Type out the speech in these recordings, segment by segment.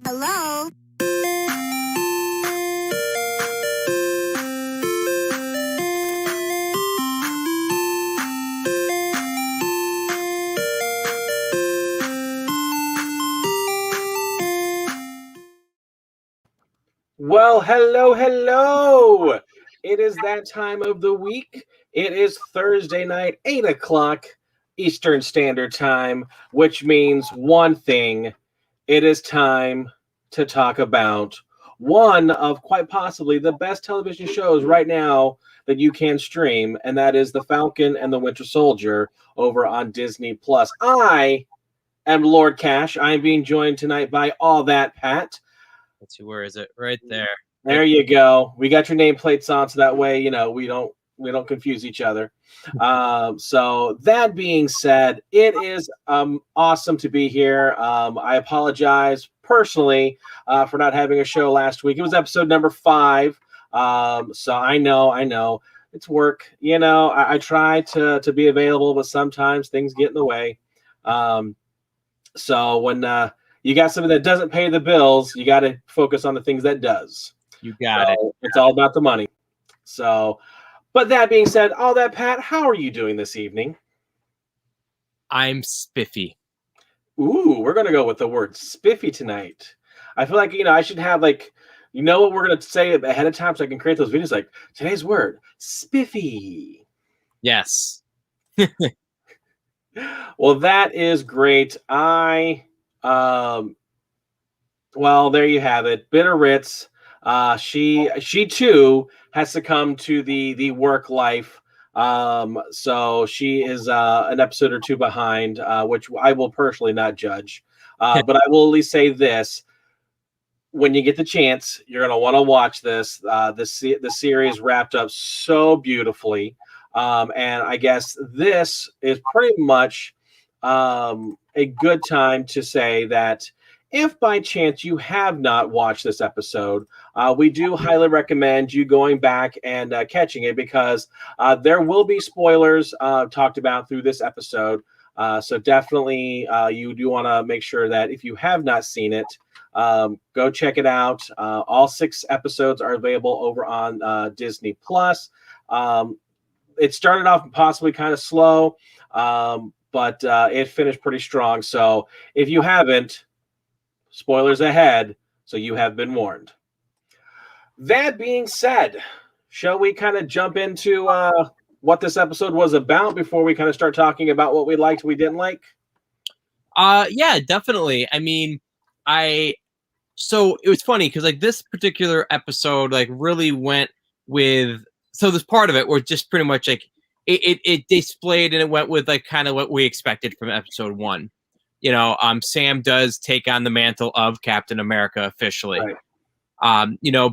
Hello? Well, hello. It is that time of the week. It is Thursday night, 8 o'clock Eastern Standard Time, which means one thing. It is time to talk about one of quite possibly the best television shows right now that you can stream, and that is The Falcon and the Winter Soldier over on Disney Plus. I am Lord Cash. I am being joined tonight by AllThatPat. Let's see, where is it? Right there. There you go. We got your nameplates on, so that way we don't confuse each other. So that being said, it is awesome to be here. I apologize personally for not having a show last week. It was episode number 5. So I know it's work. I try to be available, but sometimes things get in the way. So when you got something that doesn't pay the bills, you got to focus on the things that does. You got it. It's all about the money. So, but that being said, AllThatPat, how are you doing this evening? I'm spiffy. Ooh, we're going to go with the word spiffy tonight. I feel like, I should have what we're going to say ahead of time so I can create those videos like today's word, spiffy. Yes. Well, that is great. Well, there you have it. BitOfRits. She too has succumbed to the work life. So she is an episode or two behind, which I will personally not judge. But I will at least say this: when you get the chance, you're gonna want to watch this. The series wrapped up so beautifully, and I guess this is pretty much a good time to say that if by chance you have not watched this episode, we do highly recommend you going back and catching it because there will be spoilers talked about through this episode. So definitely you do want to make sure that if you have not seen it, go check it out. All 6 episodes are available over on Disney Plus. It started off possibly kind of slow, but it finished pretty strong. So if you haven't, spoilers ahead, so you have been warned. That being said, shall we kind of jump into what this episode was about before we kind of start talking about what we liked, we didn't like? Yeah, definitely. I mean, so it was funny because this particular episode really went with, so this part of it was just pretty much it displayed and it went with kind of what we expected from episode 1. Sam does take on the mantle of Captain America officially. Right.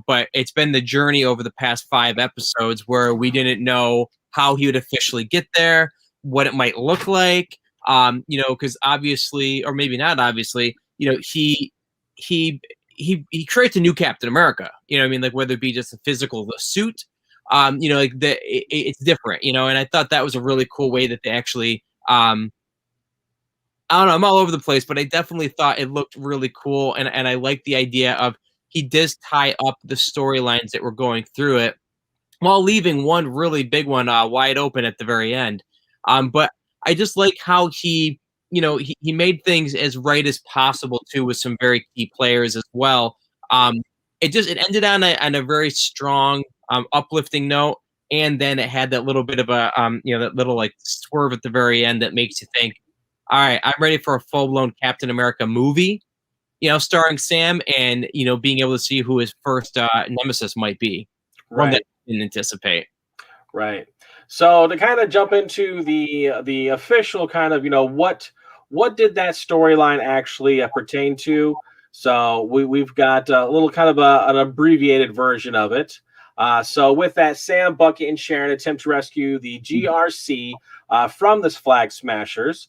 But it's been the journey over the past 5 episodes where we didn't know how he would officially get there, what it might look like. Because obviously, or maybe not obviously, he creates a new Captain America. Whether it be just a physical suit, it's different. And I thought that was a really cool way that they actually. I don't know, I'm all over the place, but I definitely thought it looked really cool, and I like the idea of he does tie up the storylines that were going through it while leaving one really big one wide open at the very end. But I just like how he made things as right as possible too, with some very key players as well. It ended on a very strong, uplifting note, and then it had that little bit of a that little swerve at the very end that makes you think, all right, I'm ready for a full-blown Captain America movie, starring Sam, and being able to see who his first nemesis might be. One that I didn't anticipate. Right. So to kind of jump into the official kind of what did that storyline actually pertain to? So we've got a little kind of an abbreviated version of it. So with that, Sam, Bucky, and Sharon attempt to rescue the GRC from the Flag Smashers.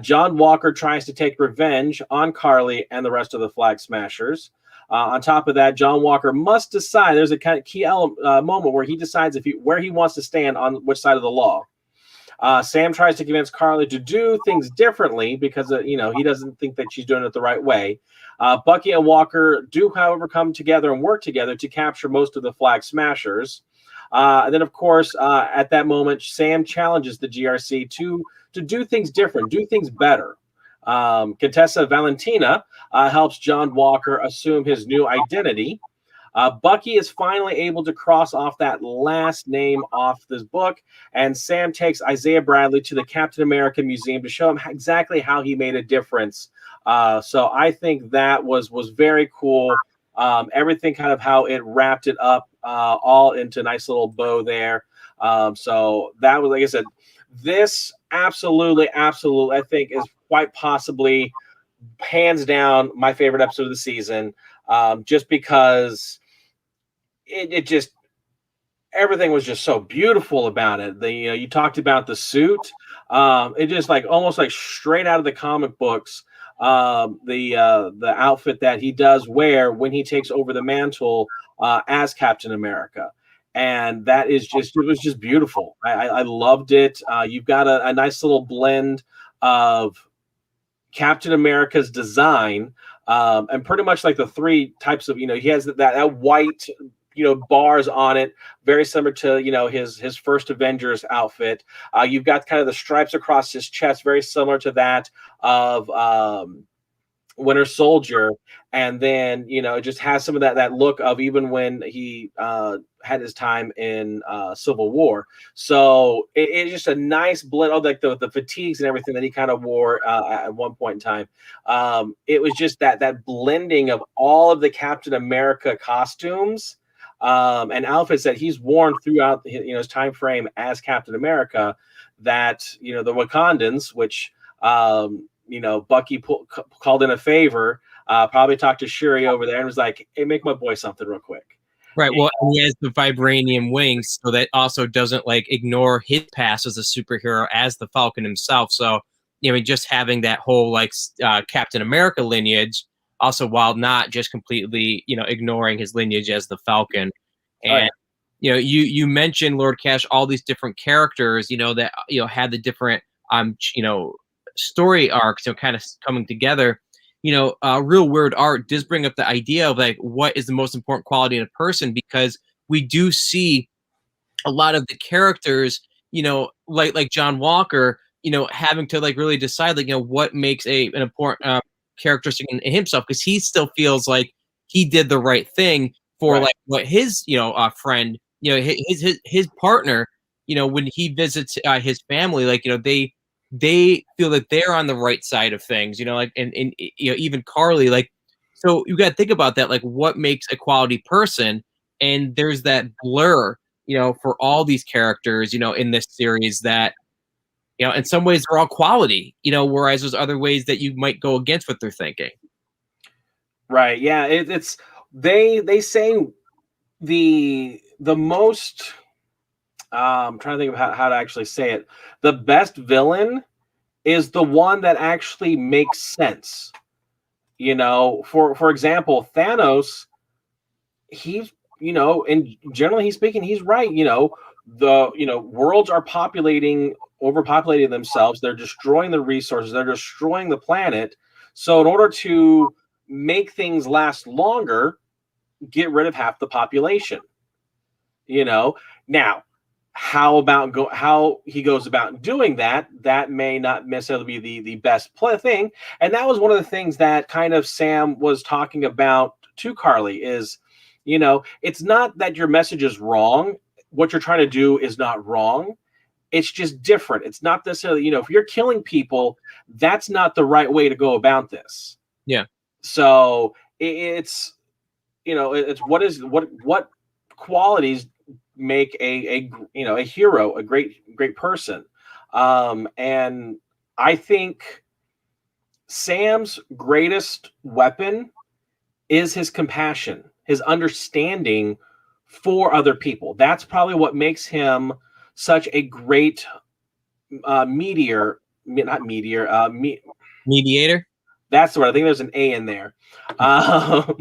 John Walker tries to take revenge on Carly and the rest of the Flag Smashers. On top of that, John Walker must decide. There's a kind of key moment where he decides where he wants to stand on which side of the law. Sam tries to convince Carly to do things differently because he doesn't think that she's doing it the right way. Bucky and Walker do, however, come together and work together to capture most of the Flag Smashers. And then, of course, at that moment, Sam challenges the GRC to do things different, do things better. Contessa Valentina helps John Walker assume his new identity. Bucky is finally able to cross off that last name off this book, and Sam takes Isaiah Bradley to the Captain America Museum to show him exactly how he made a difference. So I think that was very cool. Everything kind of how it wrapped it up all into a nice little bow there. So that was, like I said, this absolutely, I think is quite possibly hands down my favorite episode of the season, just because it just, everything was just so beautiful about it. You talked about the suit. It just like almost like straight out of the comic books. The outfit that he does wear when he takes over the mantle as Captain America. And that is just, it was just beautiful. I loved it. You've got a nice little blend of Captain America's design, and pretty much like the three types of, he has that white, bars on it, very similar to, his first Avengers outfit. You've got kind of the stripes across his chest, very similar to that of Winter Soldier. And then, it just has some of that look of even when he had his time in Civil War. So it's just a nice blend of like the fatigues and everything that he kind of wore at one point in time. It was just that blending of all of the Captain America costumes and outfits that he's worn throughout his time frame as Captain America, that the Wakandans, which Bucky called in a favor, probably talked to Shuri over there and was like, hey, make my boy something real quick. Right. Well, and he has the vibranium wings, so that also doesn't like ignore his past as a superhero as the Falcon himself. So, just having that whole like Captain America lineage, also while not just completely, ignoring his lineage as the Falcon. And you mentioned, Lord Cash, all these different characters, that had the different story arcs, kind of coming together. Real Weird Art does bring up the idea of like what is the most important quality in a person, because we do see a lot of the characters, like John Walker, having to like really decide like what makes an important characteristic in himself, because he still feels like he did the right thing for like what his friend, his partner, when he visits his family, like they feel that they're on the right side of things, like, and even Carly, like, so you got to think about that, like what makes a quality person. And there's that blur, for all these characters, in this series, that, in some ways they're all quality, whereas there's other ways that you might go against what they're thinking. Right. Yeah. It's, they say the most, I'm trying to think of how to actually say it. The best villain is the one that actually makes sense. For example, Thanos, he's, and generally speaking, he's right. The worlds are overpopulating themselves. They're destroying the resources. They're destroying the planet. So in order to make things last longer, get rid of half the population. Now, how he goes about doing that may not necessarily be the best thing. And that was one of the things that kind of Sam was talking about to Carly is, it's not that your message is wrong. What you're trying to do is not wrong. It's just different. It's not necessarily, if you're killing people, that's not the right way to go about this. Yeah. So it's, it's what qualities make a hero, a great person. And I think Sam's greatest weapon is his compassion, his understanding for other people. That's probably what makes him such a great mediator. That's the word. I think there's an A in there. To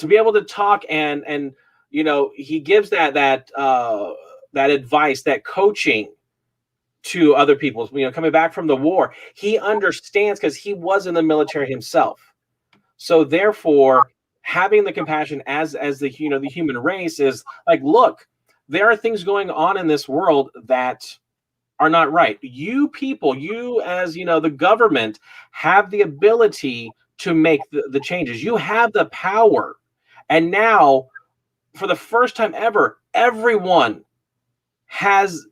be able to talk and he gives that advice, that coaching to other people, coming back from the war. He understands because he was in the military himself. So therefore, having the compassion as the the human race is like, look, there are things going on in this world that are not right. You people, you as the government, have the ability to make the changes. You have the power. And now, for the first time ever, everyone has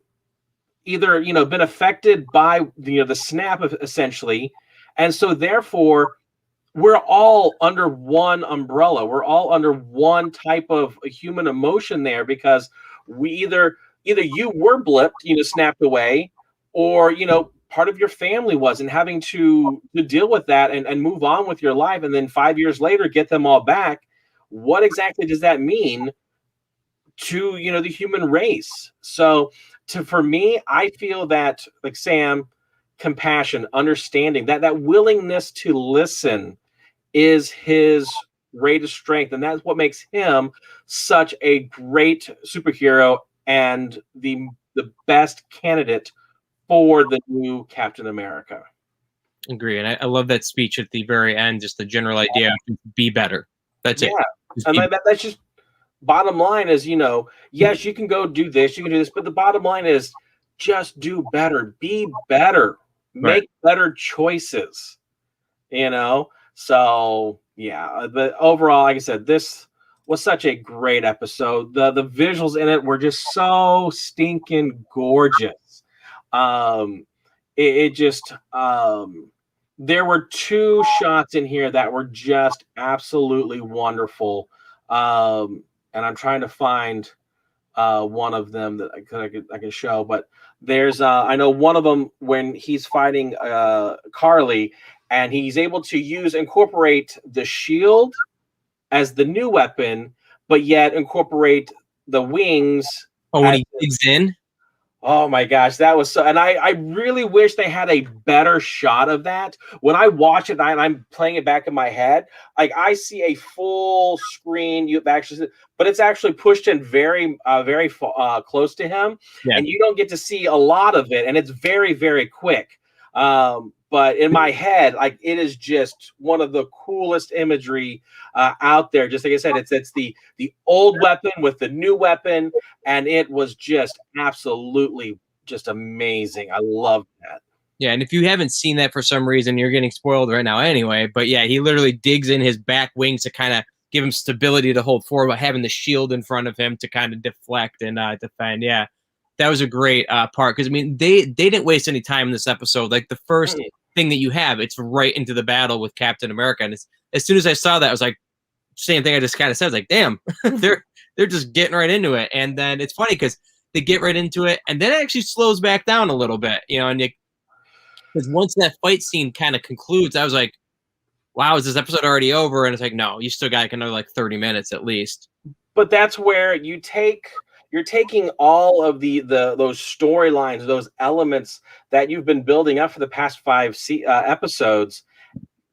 either been affected by the snap of essentially, and so therefore we're all under one umbrella. We're all under one type of human emotion there, because we either you were blipped, snapped away, or part of your family was, and having to deal with that and move on with your life, and then 5 years later get them all back. What exactly does that mean to the human race? So for me, I feel that, like Sam, compassion, understanding, that willingness to listen is his greatest strength, and that's what makes him such a great superhero and the best candidate for the new Captain America. Agree. And I love that speech at the very end, just the general idea of be better. That's it. And that's just bottom line is, yes, you can go do this, you can do this, but the bottom line is just do better, be better, make better choices, So yeah, but overall, like I said, this was such a great episode. The visuals in it were just so stinking gorgeous. It just there were two shots in here that were just absolutely wonderful. And I'm trying to find one of them that I can show, but there's I know one of them when he's fighting Carly, and he's able to incorporate the shield as the new weapon, but yet incorporate the wings. Oh, when he digs in. Oh my gosh, that was so, and I really wish they had a better shot of that. When I watch it and I'm playing it back in my head, like I see a full screen, but it's actually pushed in very close to him, and you don't get to see a lot of it, and it's very, very quick. But in my head, like, it is just one of the coolest imagery out there. Just like I said, it's the old weapon with the new weapon, and it was just absolutely just amazing. I love that. Yeah, and if you haven't seen that for some reason, you're getting spoiled right now anyway. But yeah, he literally digs in his back wings to kind of give him stability to hold forward, by having the shield in front of him to kind of deflect and defend. Yeah, that was a great part, because I mean they didn't waste any time in this episode. Like the first thing that you have, it's right into the battle with Captain America, and as soon as I saw that, I was like, same thing I just kind of said, like, damn, they're just getting right into it. And then it's funny because they get right into it, and then it actually slows back down a little bit, and because once that fight scene kind of concludes, I was like, wow, is this episode already over? And it's like, no, you still got another like 30 minutes at least. But that's where you're taking all of those storylines, those elements that you've been building up for the past 5 episodes,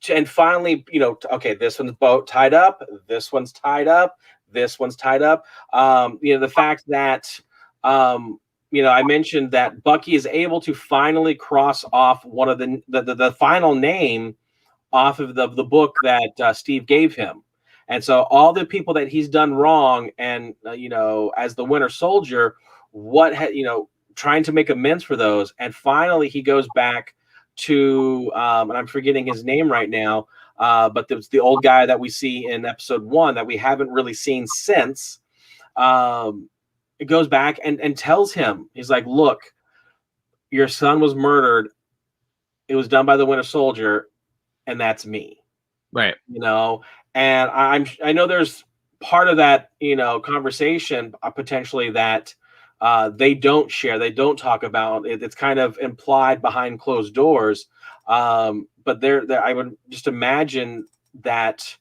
and finally, okay, this one's tied up, this one's tied up, this one's tied up. The fact that I mentioned that Bucky is able to finally cross off one of the final name off of the book that Steve gave him. And so all the people that he's done wrong, and as the Winter Soldier, trying to make amends for those, and finally he goes back to and I'm forgetting his name right now, but it's the old guy that we see in episode 1 that we haven't really seen since. It goes back and tells him, he's like, look, your son was murdered. It was done by the Winter Soldier, and that's me. Right. And I know there's part of that, conversation potentially that they don't share, they don't talk about. It's kind of implied behind closed doors. But I would just imagine that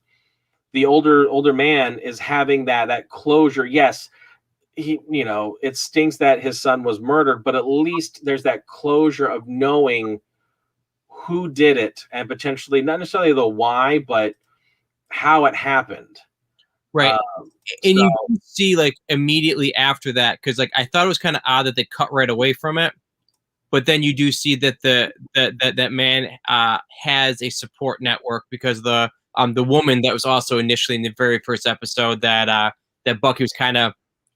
the older man is having that closure. Yes, it stinks that his son was murdered, but at least there's that closure of knowing who did it, and potentially not necessarily the why, but how it happened. Right. And you can see, like, immediately after that, because like I thought it was kind of odd that they cut right away from it, But then you do see that that man has a support network, because the woman that was also initially in the very first episode that Bucky was kind of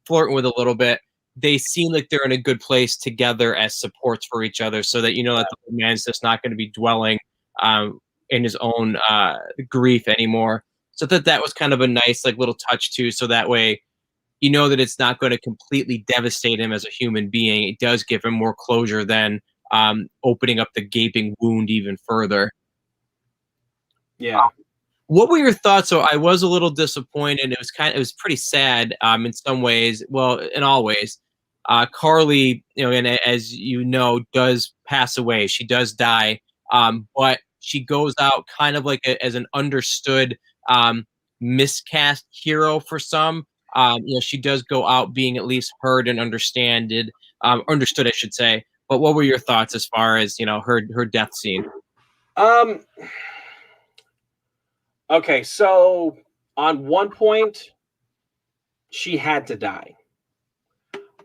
flirting with a little bit, they seem like they're in a good place together as supports for each other, so that that the man's just not going to be dwelling in his own grief anymore. So that was kind of a nice like little touch too. So that way, that it's not going to completely devastate him as a human being. It does give him more closure than opening up the gaping wound even further. Yeah. What were your thoughts? So I was a little disappointed. It was pretty sad in some ways. Well, in all ways. Carly, and as you know, does pass away. She does die. But she goes out kind of like as an understood miscast hero for some. She does go out being at least heard and understood, I should say. But what were your thoughts as far as her death scene? Okay, so on one point, she had to die.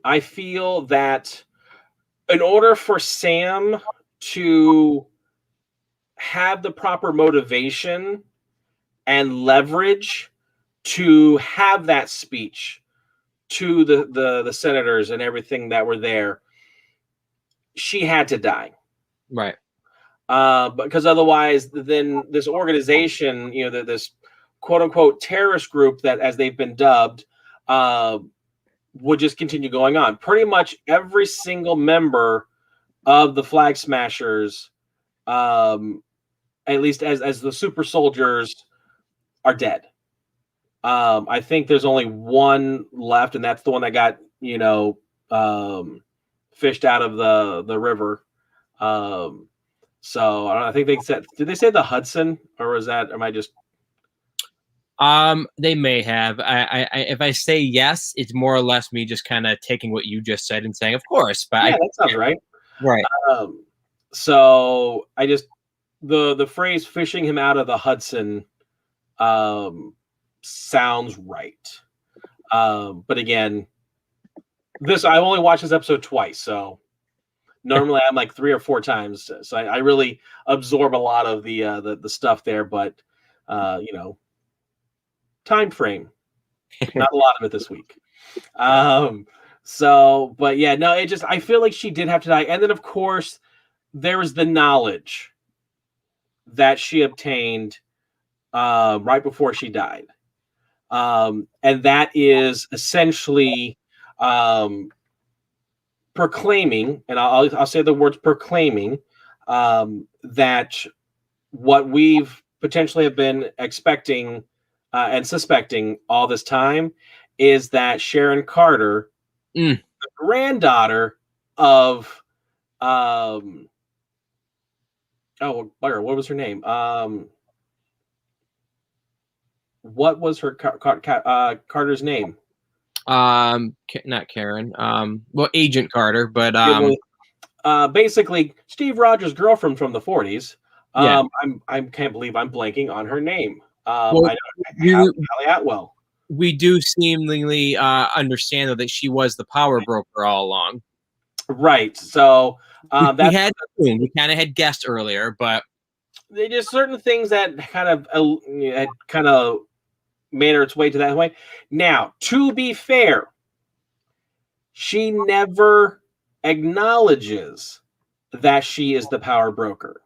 I feel that in order for Sam to have the proper motivation and leverage to have that speech to the senators and everything that were there, she had to die. Right. Because otherwise, then this organization, this quote unquote terrorist group that, as they've been dubbed, would just continue going on. Pretty much every single member of the Flag Smashers, at least as the super soldiers, are dead. I think there's only one left, and that's the one that got fished out of the river. So I think they said, did they say the Hudson, or was that? Am I just? They may have. I if I say yes, it's more or less me just kind of taking what you just said and saying, of course. But yeah, that sounds right. Right. So I just the phrase "fishing him out of the Hudson" sounds right. But again, I only watched this episode twice, so. Normally, I'm like 3 or 4 times, so I really absorb a lot of the stuff there. But time frame, not a lot of it this week. So, but yeah, no, I feel like she did have to die, and then of course there was the knowledge that she obtained right before she died, and that is essentially. Proclaiming, and I'll say the words proclaiming, that what we've potentially have been expecting and suspecting all this time is that Sharon Carter, the granddaughter of, what was her name? What was her Carter's name? Not Karen. Well, Agent Carter, but basically Steve Rogers' girlfriend from the 40s. Yeah. I can't believe I'm blanking on her name. Well, I know Hallie Atwell. We do seemingly understand though that she was the power broker all along. Right. So we kind of had guessed earlier, but they just certain things that kind of made its way to that way. Now, to be fair, she never acknowledges that she is the power broker.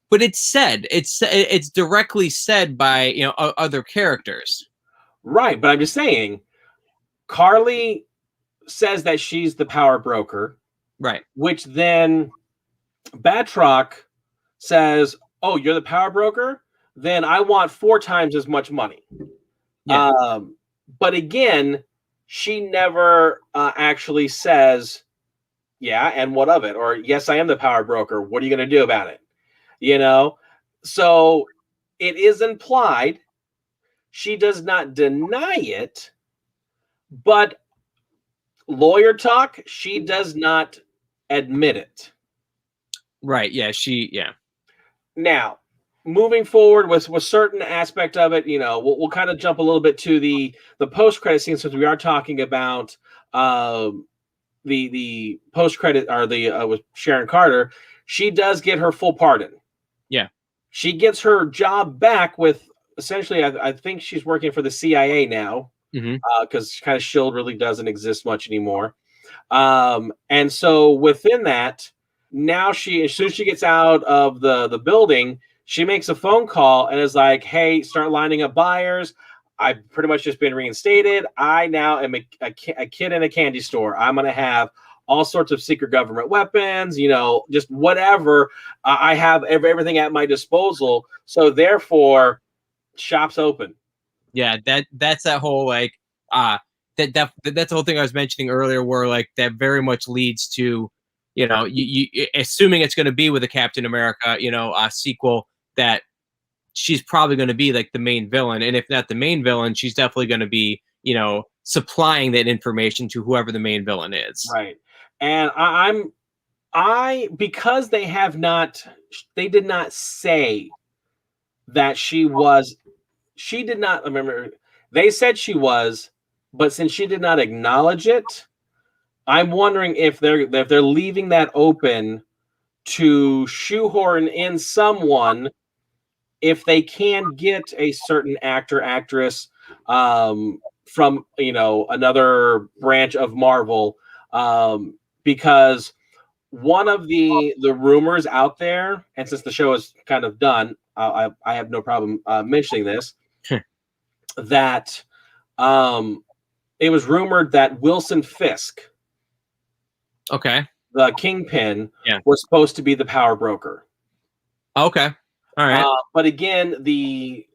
But it's directly said by other characters. Right, but I'm just saying, Carly says that she's the power broker. Right. Which then Batroc says, "Oh, you're the power broker? Then I want 4 times as much money." Yeah. But again, she never actually says, "Yeah, and what of it?" Or, "Yes, I am the power broker. What are you going to do about it?" So it is implied. She does not deny it, but lawyer talk, she does not admit it. Right. Yeah. Yeah. Now, moving forward with certain aspect of it, we'll kind of jump a little bit to the post-credit scene, since we are talking about the post credit or the with Sharon Carter, she does get her full pardon. Yeah. She gets her job back with essentially. I think she's working for the CIA now because kind of Shield really doesn't exist much anymore. And so within that, now as soon as she gets out of the building, she makes a phone call and is like, "Hey, start lining up buyers. I've pretty much just been reinstated. I now am a kid in a candy store. I'm going to have all sorts of secret government weapons, just whatever. I have everything at my disposal. So therefore, shop's open." Yeah, that's that whole like that's the whole thing I was mentioning earlier, where like that very much leads to, you assuming it's going to be with a Captain America, sequel, that she's probably going to be like the main villain, and if not the main villain, she's definitely going to be, supplying that information to whoever the main villain is. Right. And because they did not say that she did not remember. They said she was, but since she did not acknowledge it, I'm wondering if they're leaving that open to shoehorn in someone if they can get a certain actor, actress from another branch of Marvel, because one of the rumors out there, and since the show is kind of done, I have no problem mentioning this, that it was rumored that Wilson Fisk, Okay. the Kingpin, was supposed to be the power broker. Okay. All right. But again, the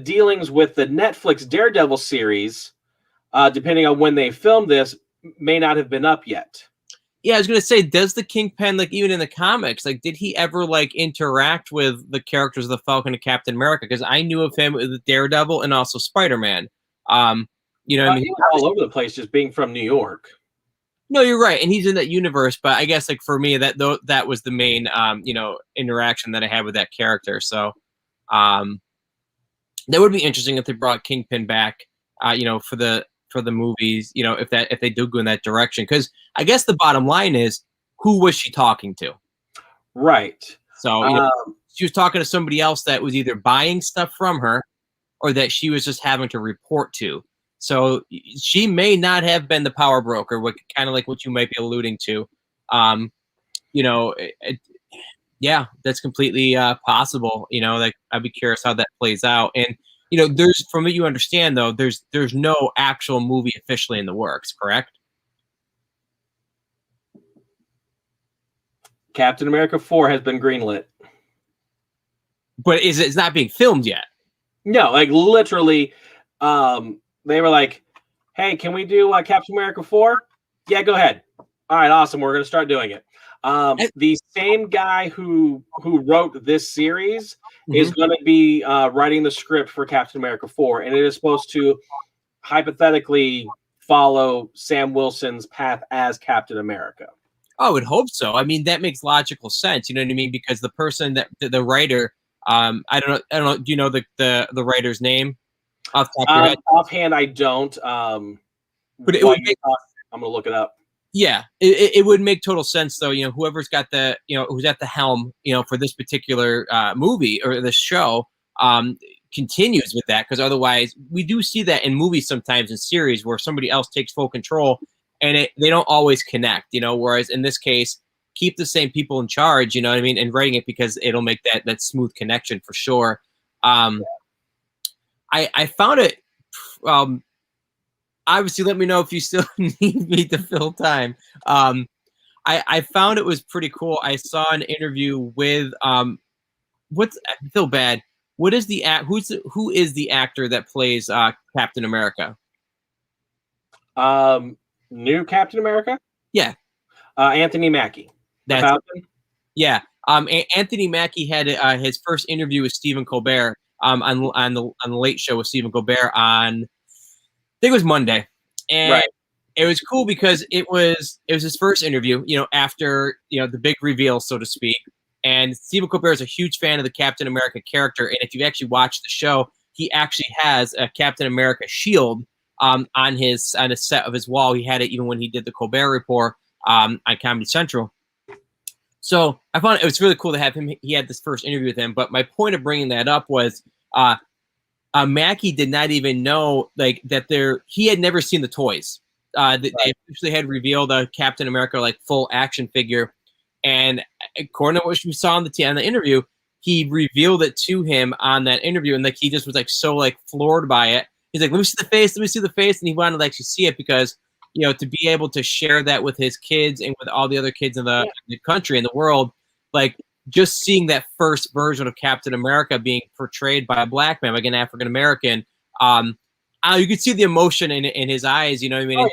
dealings with the Netflix Daredevil series, depending on when they filmed this, may not have been up yet. Yeah, I was gonna say, does the Kingpin, like, even in the comics, like, did he ever like interact with the characters of the Falcon and Captain America? Because I knew of him with Daredevil and also Spider-Man. I mean, he was all over the place, just being from New York. No, you're right, and he's in that universe. But I guess, like, for me, that was the main interaction that I had with that character. So that would be interesting if they brought Kingpin back, for the movies, if they do go in that direction. Because I guess the bottom line is, who was she talking to? Right. So she was talking to somebody else that was either buying stuff from her or that she was just having to report to. So she may not have been the power broker, kind of like what you might be alluding to. Yeah, that's completely possible. Like, I'd be curious how that plays out. And there's, from what you understand, though, there's no actual movie officially in the works, correct? Captain America 4 has been greenlit, but it's not being filmed yet. No, like literally, they were like, "Hey, can we do Captain America 4? Yeah, go ahead. All right, awesome. We're going to start doing it." The same guy who wrote this series is going to be writing the script for Captain America 4, and it is supposed to hypothetically follow Sam Wilson's path as Captain America. Oh, I would hope so. I mean, that makes logical sense. You know what I mean? Because the person that the writer, I don't know. Do you know the writer's name off the top of your head? Offhand, I don't. But it would make, I'm gonna look it up. Yeah, it would make total sense, though. Whoever's got who's at the helm, for this particular movie or this show, continues with that, because otherwise, we do see that in movies sometimes, in series, where somebody else takes full control, and they don't always connect. Whereas in this case, keep the same people in charge. You know what I mean, and writing it, because it'll make that smooth connection for sure. I found it. Obviously, let me know if you still need me to fill time. I found it was pretty cool. I saw an interview with I feel bad. What is who is the actor that plays Captain America? New Captain America? Yeah. Anthony Mackie. Yeah. Anthony Mackie had his first interview with Stephen Colbert on the Late Show with Stephen Colbert on, I think it was Monday. And it was cool because it was his first interview, after, the big reveal, so to speak. And Stephen Colbert is a huge fan of the Captain America character. And if you actually watch the show, he actually has a Captain America shield on a set of his wall. He had it even when he did the Colbert Report. on Comedy Central. So I found it was really cool to have him. He had this first interview with him. But my point of bringing that up was Mackie did not even know like that he had never seen the toys. They actually had revealed a Captain America like full action figure, and according to what we saw on the interview, he revealed it to him on that interview, and like he just was like so like floored by it. He's like, let me see the face, and he wanted to actually see it because to be able to share that with his kids and with all the other kids in the country and the world, like just seeing that first version of Captain America being portrayed by a black man, like an African American, you could see the emotion in his eyes. You know what I mean?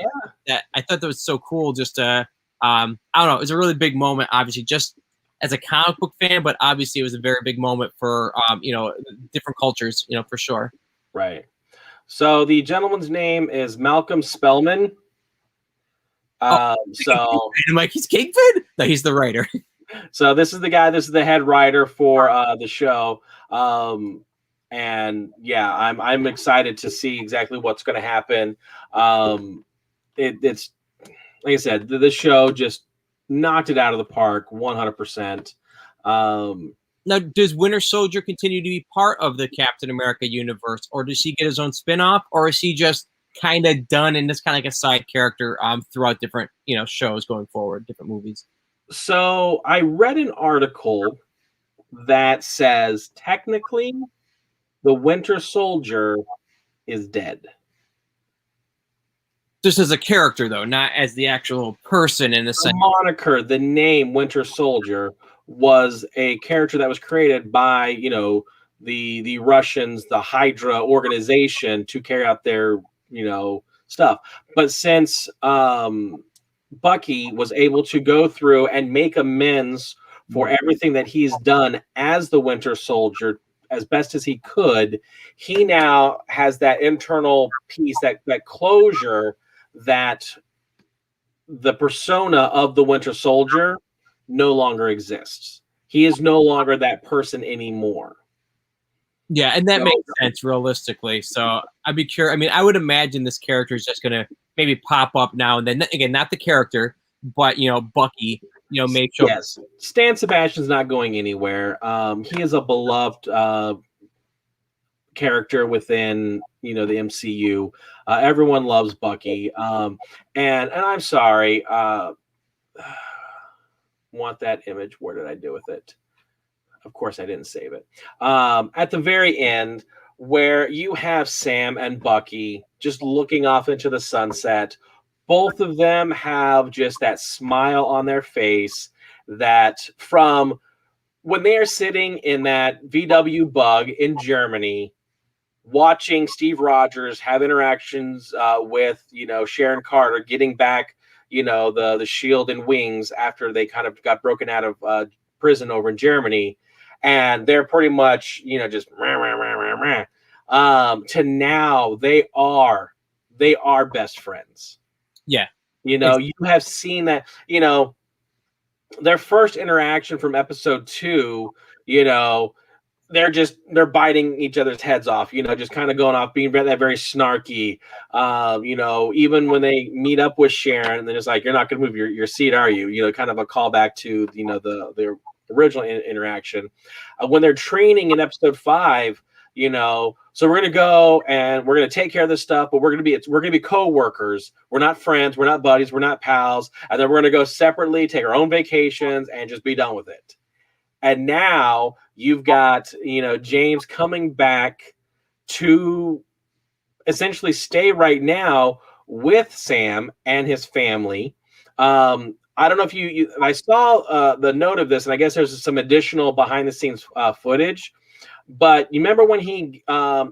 That I thought that was so cool. Just I don't know, it was a really big moment. Obviously, just as a comic book fan, but obviously it was a very big moment for different cultures. For sure. Right. So the gentleman's name is Malcolm Spellman. So I'm like, he's Kingpin? No, he's the writer. So this is the guy. This is the head writer for the show. And yeah, I'm excited to see exactly what's going to happen. It's like I said, the show just knocked it out of the park, 100%. Now, does Winter Soldier continue to be part of the Captain America universe, or does he get his own spinoff, or is he just kind of done and just kind of like a side character throughout different shows going forward, different movies? So I read an article that says technically the Winter Soldier is dead. Just as a character, though, not as the actual person in a sense. The moniker, the name Winter Soldier was a character that was created by, the Russians, the Hydra organization to carry out their, stuff. But since Bucky was able to go through and make amends for everything that he's done as the Winter Soldier as best as he could, he now has that internal piece, that closure, that the persona of the Winter Soldier no longer exists. He is no longer that person anymore. Yeah, and that makes sense realistically. So I'd be curious. I mean, I would imagine this character is just going to maybe pop up now and then. Again, not the character, but, Bucky, may show. Yes, Stan Sebastian's not going anywhere. He is a beloved character within, the MCU. Everyone loves Bucky. And I'm sorry. Want that image. Where did I do with it? Of course, I didn't save it. At the very end, where you have Sam and Bucky just looking off into the sunset, both of them have just that smile on their face that from when they are sitting in that VW bug in Germany, watching Steve Rogers have interactions with, Sharon Carter, getting back, the shield and wings after they kind of got broken out of prison over in Germany. And they're pretty much, just to now they are best friends. Yeah. You have seen that, their first interaction from episode 2, they're biting each other's heads off, just kind of going off, being that very snarky. Even when they meet up with Sharon, and they're just like, you're not going to move your seat, are you? Kind of a callback to, the original interaction. When they're training in episode 5, so we're going to go and we're going to take care of this stuff, but we're going to be co-workers. We're not friends. We're not buddies. We're not pals. And then we're going to go separately, take our own vacations, and just be done with it. And now you've got, James coming back to essentially stay right now with Sam and his family. I don't know if I saw the note of this, and I guess there's some additional behind the scenes footage. But you remember when he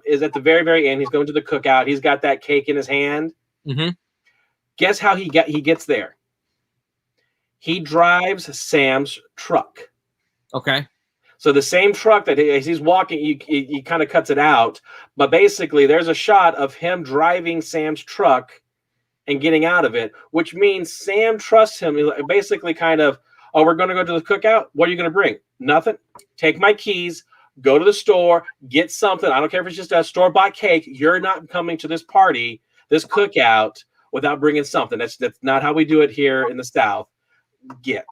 is at the very, very end, he's going to the cookout. He's got that cake in his hand. Mm-hmm. Guess how he gets there? He drives Sam's truck. Okay. So the same truck that as he's walking, he kind of cuts it out. But basically, there's a shot of him driving Sam's truck and getting out of it, which means Sam trusts him. Basically, kind of, oh, we're going to go to the cookout. What are you going to bring? Nothing. Take my keys. Go to the store. Get something. I don't care if it's just a store-bought cake. You're not coming to this party, this cookout, without bringing something. That's not how we do it here in the South. get.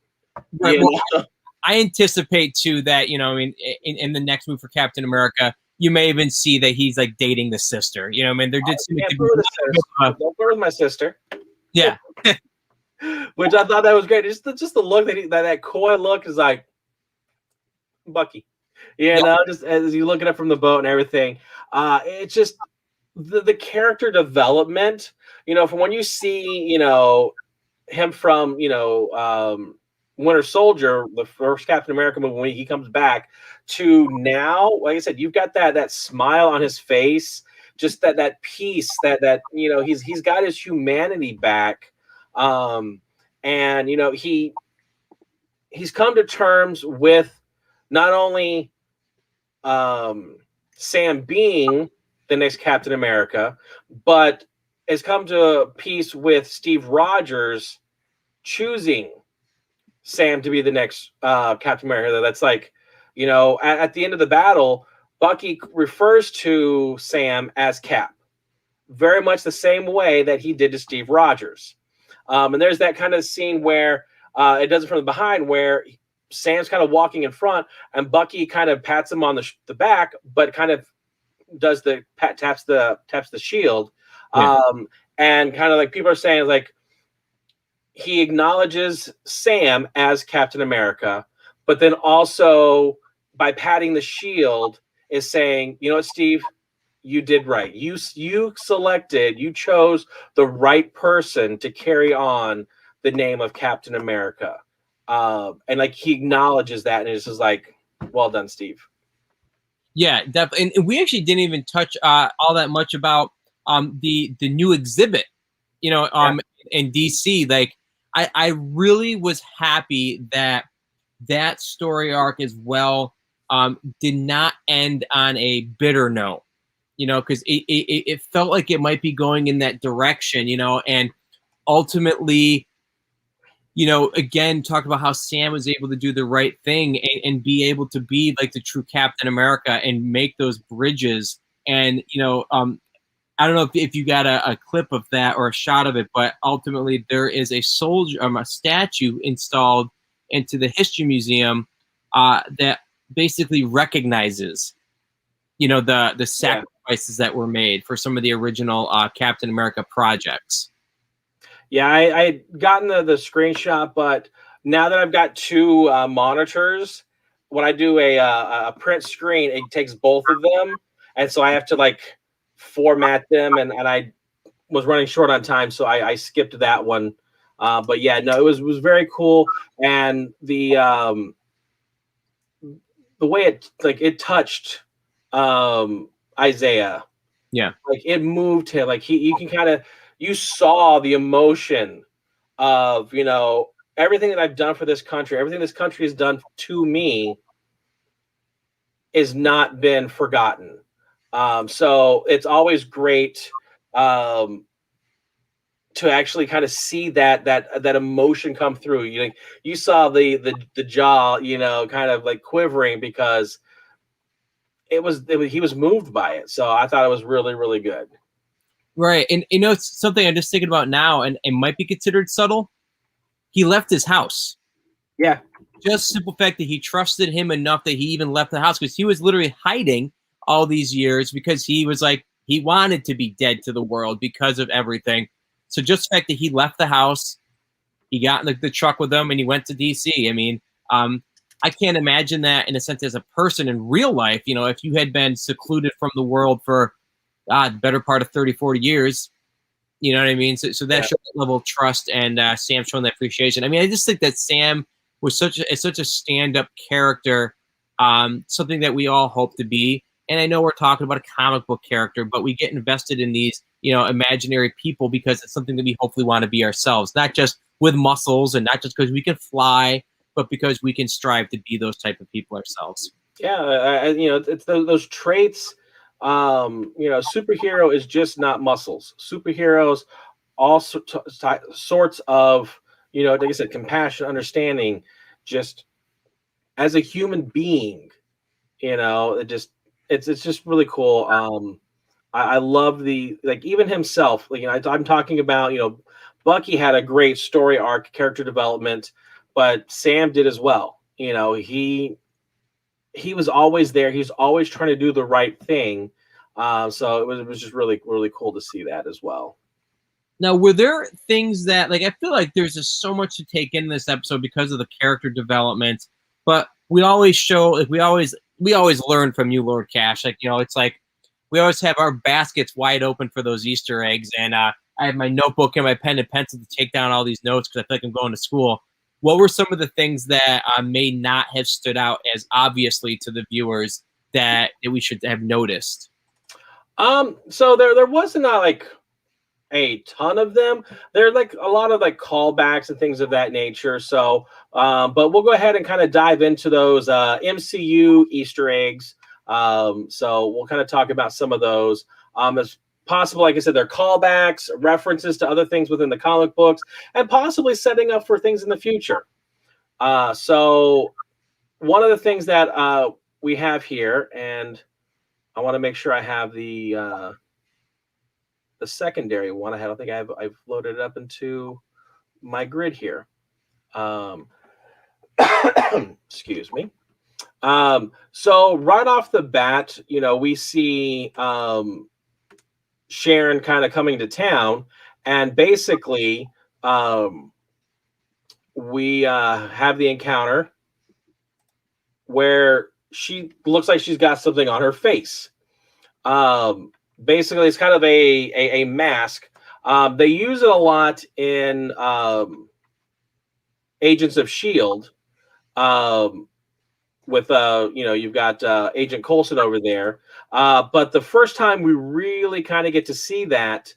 Right. You Well, know? I anticipate too that, you know, I mean, in the next move for Captain America, you may even see that he's like dating the sister. You know, I mean, there did seem to be a little bit of Don't flirt with my sister. yeah. Which I thought that was great. Just the look that coy look is like Bucky. You know, just as you look at it from the boat and everything. It's just the character development, you know, from when you see, you know, him from, you know, Winter Soldier, the first Captain America movie, when he comes back to now, like I said, you've got that smile on his face, just that peace, that you know, he's got his humanity back. And you know, he's come to terms with not only Sam being the next Captain America, but has come to peace with Steve Rogers choosing Sam to be the next Captain America. That's like, you know, at the end of the battle, Bucky refers to Sam as Cap, very much the same way that he did to Steve Rogers. And there's that kind of scene where it does it from the behind, where Sam's kind of walking in front, and Bucky kind of pats him on the back, but kind of does the taps the shield, and kind of like people are saying like he acknowledges Sam as Captain America, but then also by patting the shield is saying, you know what, Steve, you did right. You chose the right person to carry on the name of Captain America. And like he acknowledges that, and it's just like, well done, Steve. Yeah, definitely. And we actually didn't even touch all that much about the new exhibit, you know, in DC. Like, I really was happy that that story arc as well did not end on a bitter note, you know, because it felt like it might be going in that direction, you know, and ultimately, you know, again, talk about how Sam was able to do the right thing and be able to be like the true Captain America and make those bridges. And, you know, I don't know if you got a clip of that or a shot of it, but ultimately there is a soldier, a statue installed into the History Museum that basically recognizes, you know, the sacrifices that were made for some of the original Captain America projects. Yeah, I had gotten the screenshot, but now that I've got two monitors, when I do a print screen, it takes both of them, and so I have to like format them, and I was running short on time, so I skipped that one. But yeah, no, it was very cool, and the way it touched Isaiah. Yeah. Like it moved him. Like you can kind of, you saw the emotion of, you know, everything that I've done for this country, everything this country has done to me is not been forgotten. So it's always great to actually kind of see that emotion come through. You saw the jaw, you know, kind of like quivering because it was he was moved by it. So I thought it was really, really good. Right. And you know, it's something I'm just thinking about now, and it might be considered subtle. He left his house. Yeah. Just simple fact that he trusted him enough that he even left the house, because he was literally hiding all these years because he was like, he wanted to be dead to the world because of everything. So just the fact that he left the house, he got in the truck with them, and he went to DC. I mean, I can't imagine that in a sense as a person in real life. You know, if you had been secluded from the world for the better part of 30, 40 years, you know what I mean? So that shows that level of trust, and Sam showing that appreciation. I mean, I just think that Sam was such a stand-up character, something that we all hope to be. And I know we're talking about a comic book character, but we get invested in these, you know, imaginary people because it's something that we hopefully want to be ourselves, not just with muscles and not just because we can fly, but because we can strive to be those type of people ourselves. Yeah, you know, it's those traits. You know, superhero is just not muscles. Superheroes, all sorts of, you know, like I said, compassion, understanding, just as a human being. You know, it's just really cool. I love the, like, even himself. Like, you know, I'm talking about, you know, Bucky had a great story arc, character development, but Sam did as well. He was always there. He was always trying to do the right thing. So it was just really, really cool to see that as well. Now, were there things that, like, I feel like there's just so much to take in this episode because of the character development, but we always show, like, we always learn from you, Lord Cash. Like, it's like we always have our baskets wide open for those Easter eggs, and I have my notebook and my pen and pencil to take down all these notes because I feel like I'm going to school. What were some of the things that may not have stood out as obviously to the viewers that we should have noticed? So there wasn't like a ton of them. There are like a lot of like callbacks and things of that nature. So, but we'll go ahead and kind of dive into those MCU Easter eggs. So we'll kind of talk about some of those. As possible, like I said, they're callbacks, references to other things within the comic books, and possibly setting up for things in the future. So one of the things that we have here, and I want to make sure I have the secondary one. I don't think I've loaded it up into my grid here. Excuse me. So right off the bat, we see Sharon kind of coming to town, and basically we have the encounter where she looks like she's got something on her face. Basically, it's kind of a mask. They use it a lot in Agents of S.H.I.E.L.D. With you've got Agent Coulson over there. But the first time we really kind of get to see that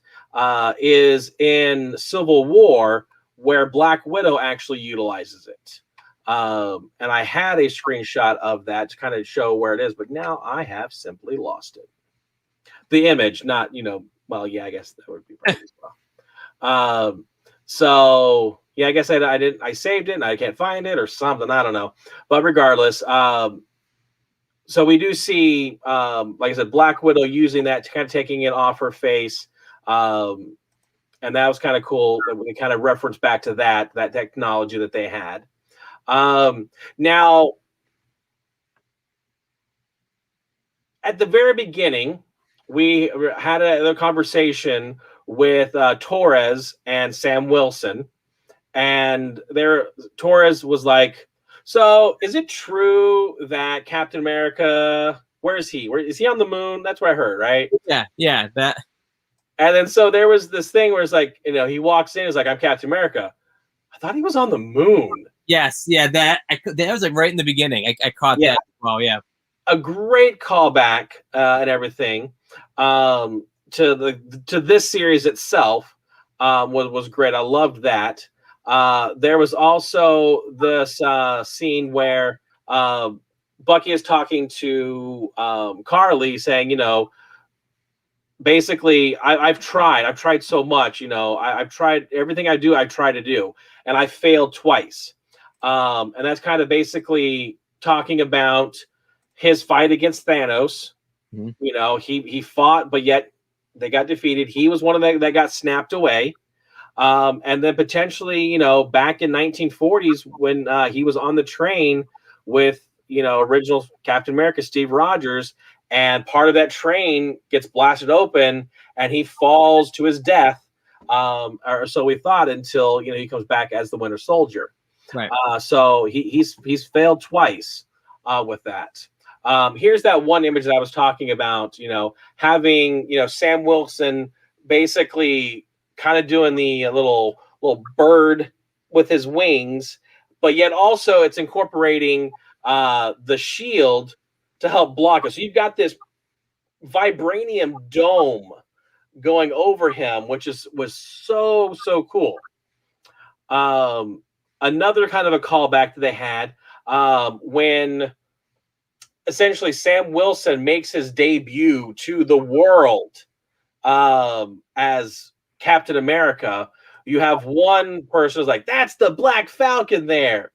is in Civil War, where Black Widow actually utilizes it. And I had a screenshot of that to kind of show where it is, but now I have simply lost it. The image, not, well, yeah, I guess that would be probably as well. So yeah, I guess I saved it and I can't find it or something. I don't know. But regardless, so we do see, like I said, Black Widow using that, kind of taking it off her face. And that was kind of cool. We kind of reference back to that technology that they had. Now, at the very beginning, we had a conversation with Torres and Sam Wilson. And Torres was like, so is it true that Captain America, where is he? Where is he on the moon? That's what I heard, right? Yeah, that. And then so there was this thing where it's like, he walks in, he's like, I'm Captain America. I thought he was on the moon. Yes, yeah, that was like right in the beginning. I caught that. Well, yeah. A great callback and everything to this series itself was great. I loved that. There was also this scene where Bucky is talking to Carly, saying, basically, I've tried so much, I've tried everything I try to do, and I failed twice. And that's kind of basically talking about his fight against Thanos. Mm-hmm. He fought, but yet they got defeated. He was one of them that got snapped away. And then potentially, back in 1940s when he was on the train with, original Captain America, Steve Rogers, and part of that train gets blasted open and he falls to his death. Or so we thought until, he comes back as the Winter Soldier. Right. So he's failed twice with that. Here's that one image that I was talking about, having, Sam Wilson basically kind of doing the little bird with his wings, but yet also it's incorporating the shield to help block us. So you've got this vibranium dome going over him, which was so cool. Another kind of a callback that they had when essentially Sam Wilson makes his debut to the world as Captain America. You have one person who's like, that's the Black Falcon there,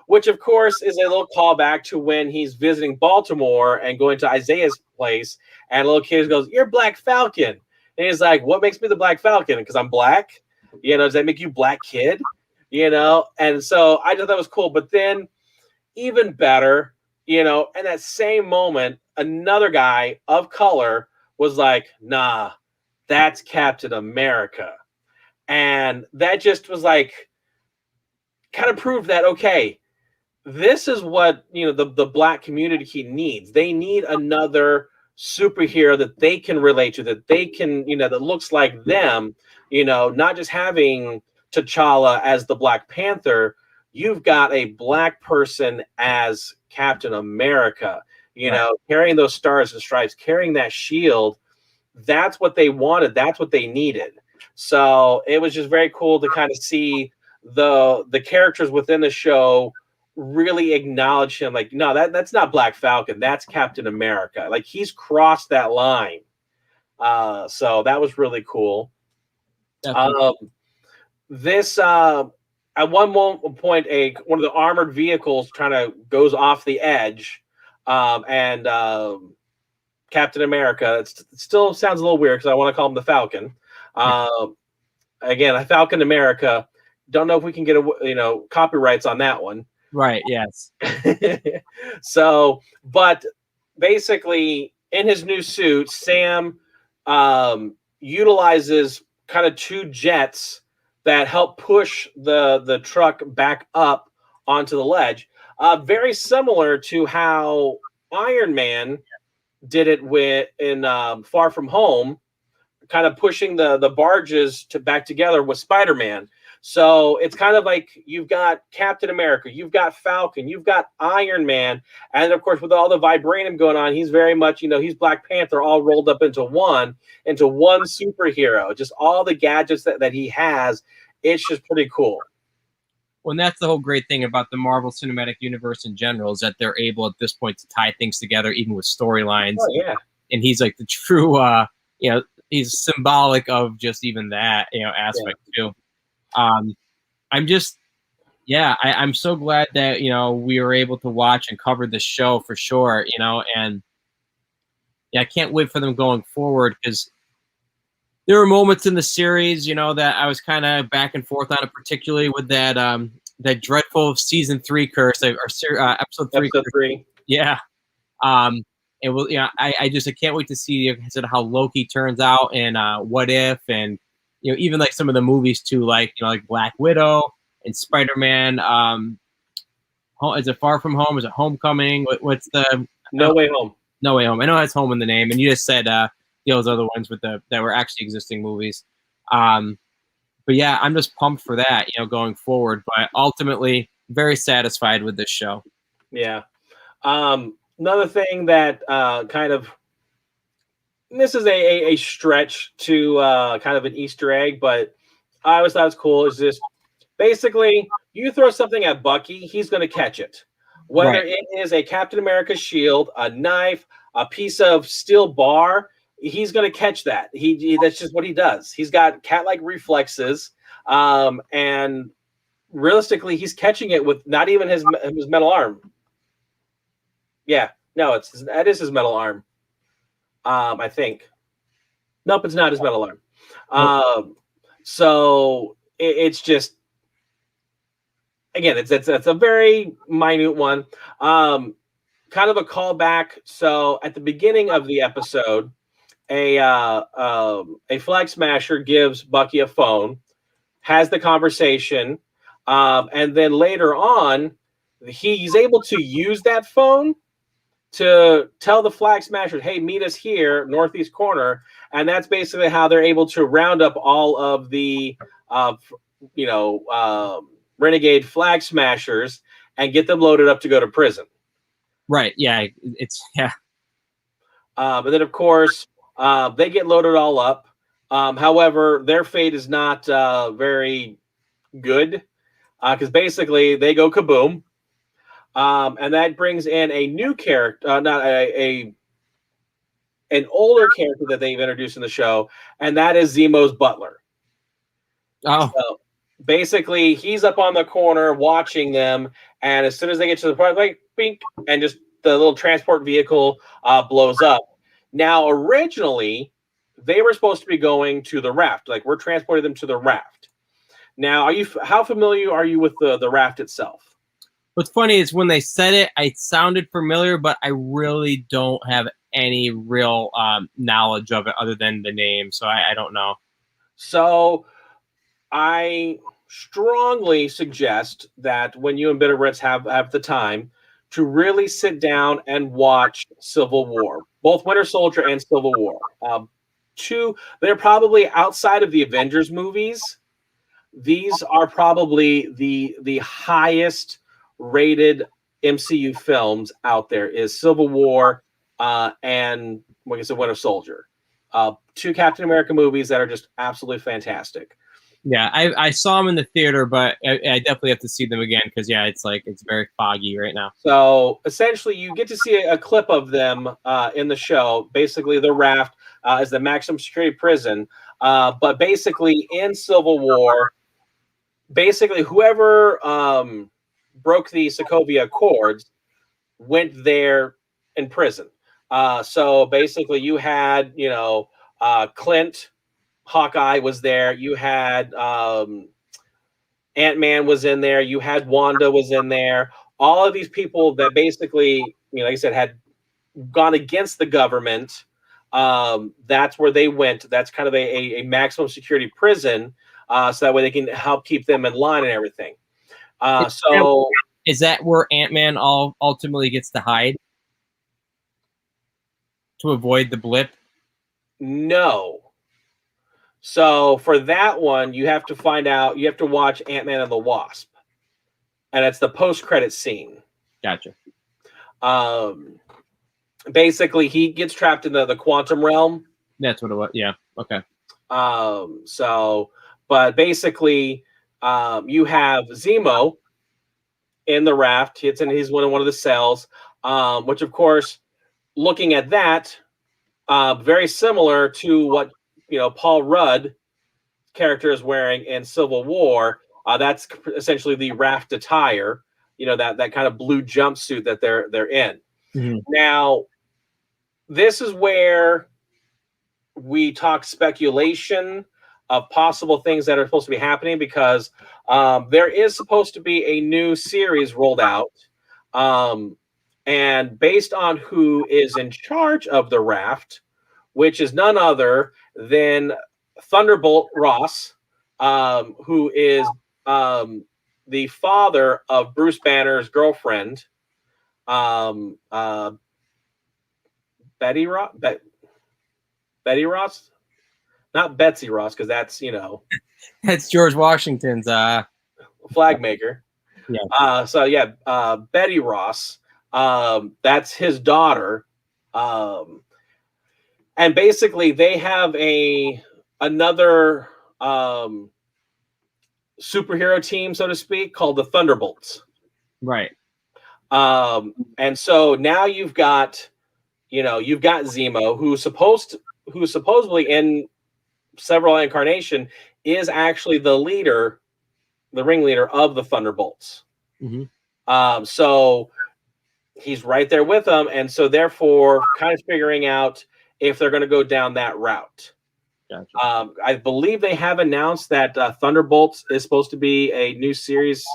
which of course is a little callback to when he's visiting Baltimore and going to Isaiah's place, and a little kid goes, you're Black Falcon. And he's like, what makes me the Black Falcon? Because I'm black? Does that make you Black Kid? And so I thought that was cool. But then even better, in that same moment, another guy of color was like, nah, that's Captain America. And that just was like, kind of proved that, okay, this is what, the black community needs. They need another superhero that they can relate to, that they can, that looks like them, not just having T'Challa as the Black Panther. You've got a black person as Captain America, Right. carrying those stars and stripes, carrying that shield. That's what they wanted. That's what they needed. So it was just very cool to kind of see the characters within the show really acknowledge him. Like, no, that's not Black Falcon. That's Captain America. Like, he's crossed that line. So that was really cool. Definitely. Um, this at one point, one of the armored vehicles kind of goes off the edge, and Captain America. It still sounds a little weird because I want to call him the Falcon. Again, Falcon America. Don't know if we can get copyrights on that one. Right. Yes. So, but basically, in his new suit, Sam utilizes kind of two jets that help push the truck back up onto the ledge. Very similar to how Iron Man did it in Far From Home, kind of pushing the barges back together with Spider-Man. So it's kind of like you've got Captain America, you've got Falcon, you've got Iron Man, and of course with all the vibranium going on, he's very much, he's Black Panther all rolled up into one superhero. Just all the gadgets that he has, it's just pretty cool. Well, and that's the whole great thing about the Marvel Cinematic Universe in general, is that they're able at this point to tie things together, even with storylines. Oh, yeah. And he's like the true, he's symbolic of just even that, aspect too. I'm just, I'm so glad that, we were able to watch and cover the show for sure, and I can't wait for them going forward, because there were moments in the series, that I was kind of back and forth on it, particularly with that dreadful season 3 curse, or episode 3. Episode 3. Yeah. And I can't wait to see how Loki turns out, and What If, and even like some of the movies too, like Black Widow and Spider-Man. Is it Far From Home? Is it Homecoming? What's the No Way Home? No Way Home. I know it has home in the name, and you just said those other ones that were actually existing movies. But yeah, I'm just pumped for that, going forward. But ultimately, very satisfied with this show. Yeah. Another thing that kind of, this is a stretch to kind of an Easter egg, but I always thought it was cool, is just basically you throw something at Bucky, he's going to catch it. Whether it is a Captain America shield, a knife, a piece of steel bar, he's going to catch that. That's just what he does. He's got cat-like reflexes, and realistically, he's catching it with not even his metal arm. Yeah, no, that is his metal arm. I think. Nope, it's not his metal arm. So it's just, again, it's a very minute one. Kind of a callback. So at the beginning of the episode, a Flag Smasher gives Bucky a phone, has the conversation, and then later on, he's able to use that phone to tell the Flag Smashers, hey, meet us here, northeast corner. And that's basically how they're able to round up all of the, renegade Flag Smashers and get them loaded up to go to prison. Right. Yeah. And then, of course, they get loaded all up. However, their fate is not very good, because basically they go kaboom. And that brings in a new character, not an older character that they've introduced in the show, and that is Zemo's butler. Oh. So basically, he's up on the corner watching them, and as soon as they get to the part, like, bink, and just the little transport vehicle blows up. Now, originally, they were supposed to be going to the raft. Like, we're transporting them to the raft. Now, how familiar are you with the raft itself? What's funny is when they said it, I sounded familiar, but I really don't have any real knowledge of it other than the name, so I don't know. So I strongly suggest that when you and BitOfRits have the time to really sit down and watch Civil War, both Winter Soldier and Civil War. They're probably outside of the Avengers movies. These are probably the highest rated MCU films out there. Is Civil War and like I said, Winter Soldier. Two Captain America movies that are just absolutely fantastic. Yeah, I saw them in the theater, but I definitely have to see them again because it's very foggy right now. So essentially, you get to see a clip of them in the show. Basically, the raft is the maximum security prison. But basically, in Civil War, basically whoever broke the Sokovia Accords went there in prison. So basically, you had Clint, Hawkeye was there. You had Ant-Man was in there. You had Wanda was in there. All of these people that basically, like I said, had gone against the government. That's where they went. That's kind of a maximum security prison, so that way they can help keep them in line and everything. So is that where Ant-Man ultimately gets to hide to avoid the blip? No. So for that one, you have to find out. You have to watch Ant-Man and the Wasp, and it's the post-credit scene. Gotcha. Basically, he gets trapped in the quantum realm. That's what it was. Yeah. Okay. But basically, you have Zemo in the raft. He's in one of the cells, which, of course, looking at that, very similar to what Paul Rudd character is wearing in Civil War. That's essentially the raft attire. That kind of blue jumpsuit that they're in. Mm-hmm. Now, this is where we talk speculation of possible things that are supposed to be happening, because there is supposed to be a new series rolled out. And based on who is in charge of the raft, which is none other than Thunderbolt Ross, who is the father of Bruce Banner's girlfriend, Betty Ross, not Betsy Ross, because that's that's George Washington's flag maker. Yeah. Betty Ross, that's his daughter, and basically they have another superhero team, so to speak, called the Thunderbolts. Right. And so now you've got Zemo, who's supposedly in several incarnation is actually the ringleader of the Thunderbolts. Mm-hmm. So he's right there with them, and so therefore kind of figuring out if they're going to go down that route. Gotcha. I believe they have announced that Thunderbolts is supposed to be a new series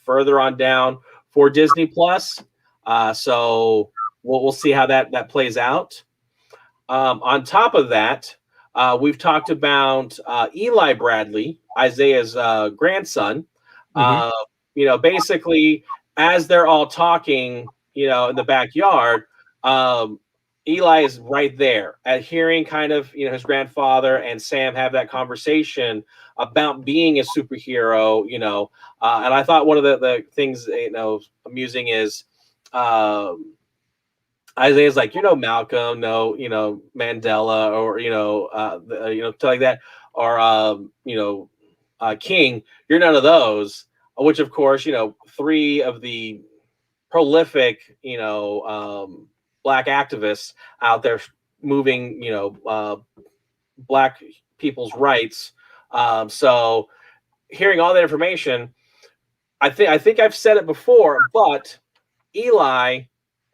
further on down for Disney Plus. So we'll see how that plays out. On top of that, we've talked about Eli Bradley, Isaiah's grandson. Mm-hmm. Basically, as they're all talking, in the backyard, Eli is right there at hearing kind of, his grandfather and Sam have that conversation about being a superhero, and I thought one of the things, amusing is, Isaiah's like, Malcolm, no, Mandela, or, stuff like that, or, King, you're none of those, which of course, three of the prolific, black activists out there moving, black people's rights. So hearing all that information, I think I've said it before, but Eli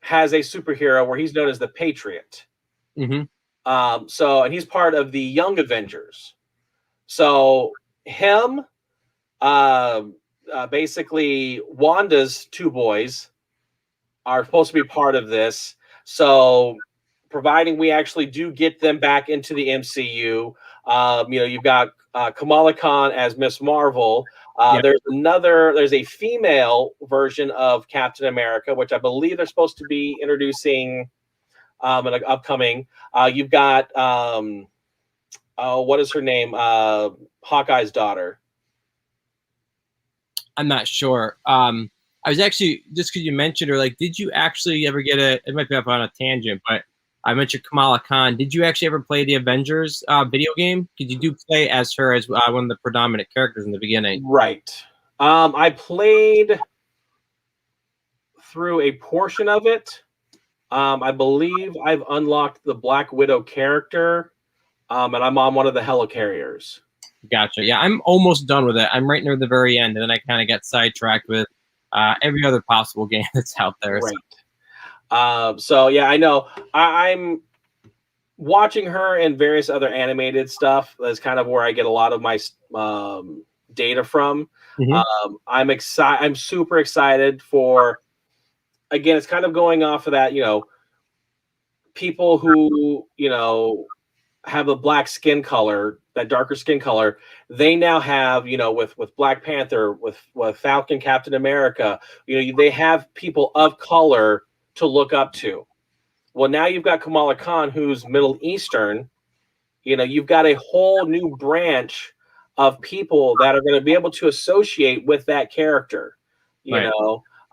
has a superhero where he's known as the Patriot. Mm-hmm. And he's part of the Young Avengers. So him, basically Wanda's two boys are supposed to be part of this. So, providing we actually do get them back into the MCU, you've got Kamala Khan as Miss Marvel. Yeah. There's a female version of Captain America, which I believe they're supposed to be introducing in an upcoming. You've got what is her name? Hawkeye's daughter. I'm not sure. I was actually, just because you mentioned her, like, did you actually ever get it might be up on a tangent, but I mentioned Kamala Khan. Did you actually ever play the Avengers video game? Did you do play as her as one of the predominant characters in the beginning? Right. I played through a portion of it. I believe I've unlocked the Black Widow character, and I'm on one of the helicarriers. Gotcha. Yeah, I'm almost done with it. I'm right near the very end, and then I kind of got sidetracked with every other possible game that's out there. Right. So yeah, I know. I'm watching her and various other animated stuff. That's kind of where I get a lot of my data from. Mm-hmm. I'm excited. I'm super excited for. Again, it's kind of going off of that. People who have a black skin color, that darker skin color, they now have, with Black Panther, with Falcon, Captain America, they have people of color to look up to. Well, now you've got Kamala Khan, who's Middle Eastern. You've got a whole new branch of people that are going to be able to associate with that character. Right.